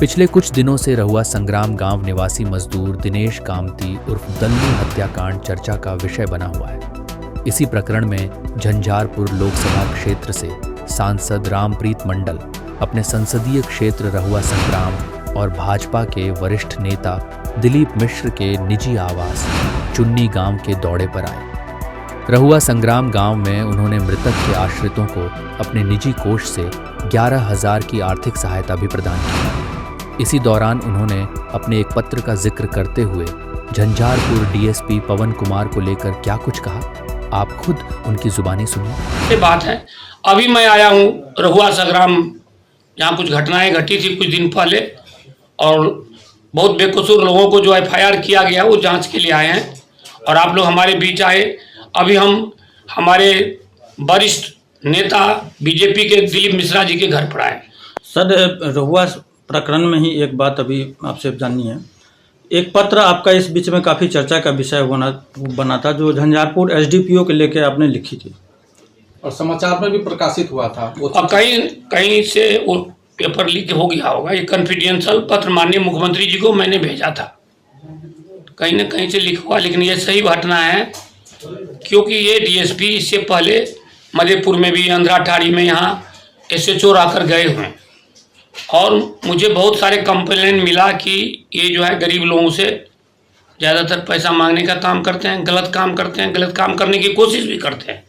पिछले कुछ दिनों से रहुआ संग्राम गांव निवासी मजदूर दिनेश कामती उर्फ दल्लू हत्याकांड चर्चा का विषय बना हुआ है। इसी प्रकरण में झंझारपुर लोकसभा क्षेत्र से सांसद रामप्रीत मंडल अपने संसदीय क्षेत्र रहुआ संग्राम और भाजपा के वरिष्ठ नेता दिलीप मिश्र के निजी आवास चुन्नी गांव के दौरे पर आए। रहुआ संग्राम गांव में उन्होंने मृतक के आश्रितों को अपने निजी कोष से 11,000 की आर्थिक सहायता भी प्रदान की। इसी दौरान उन्होंने अपने एक पत्र का जिक्र करते हुए झंझारपुर डीएसपी पवन कुमार को लेकर क्या कुछ कहा, आप खुद उनकी जुबानी सुनिए। ये बात है, अभी मैं आया हूँ रहुआ संग्राम, जहाँ कुछ घटनाएं घटी थी कुछ दिन पहले और बहुत बेकसूर लोगों को जो एफआईआर किया गया वो जांच के लिए आए हैं और आप लोग हमारे बीच आए। अभी हम हमारे वरिष्ठ नेता बीजेपी के दिलीप मिश्रा जी के घर पर आए। सर, रहुआ प्रकरण में ही एक बात अभी आपसे जाननी है। एक पत्र आपका इस बीच में काफ़ी चर्चा का विषय बना था, जो झंझारपुर एसडीपीओ के लेके आपने लिखी थी और समाचार में भी प्रकाशित हुआ था। और कहीं से वो पेपर लीक हो गया होगा। ये कॉन्फिडेंशियल पत्र माननीय मुख्यमंत्री जी को मैंने भेजा था, कहीं न कहीं से लिखा हुआ, लेकिन ये सही घटना है क्योंकि ये डीएसपी इससे पहले मधेपुर में भी अंधरा ठाड़ी में यहाँ एसएचओ रहकर गए हुए हैं और मुझे बहुत सारे कंप्लेंट मिला कि ये जो है गरीब लोगों से ज़्यादातर पैसा मांगने का काम करते हैं, गलत काम करते हैं, गलत काम करने की कोशिश भी करते हैं।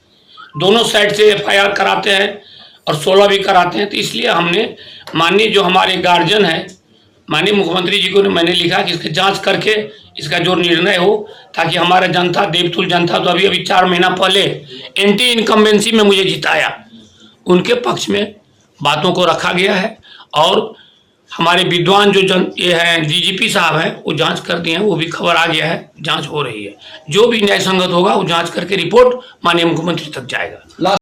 दोनों साइड से एफआईआर कराते हैं और 16 भी कराते हैं। तो इसलिए हमने माननीय जो हमारे गार्जियन है माननीय मुख्यमंत्री जी को मैंने लिखा कि इसकी जांच करके इसका जो निर्णय हो, ताकि हमारा जनता देवतुल जनता तो अभी 4 महीना पहले एंटी इनकम्बेंसी में मुझे जिताया, उनके पक्ष में बातों को रखा गया है और हमारे विद्वान जो ये हैं डीजीपी साहब हैं वो जांच कर दिए हैं, वो भी खबर आ गया है, जांच हो रही है। जो भी न्याय संगत होगा वो जांच करके रिपोर्ट माननीय मुख्यमंत्री तक जाएगा।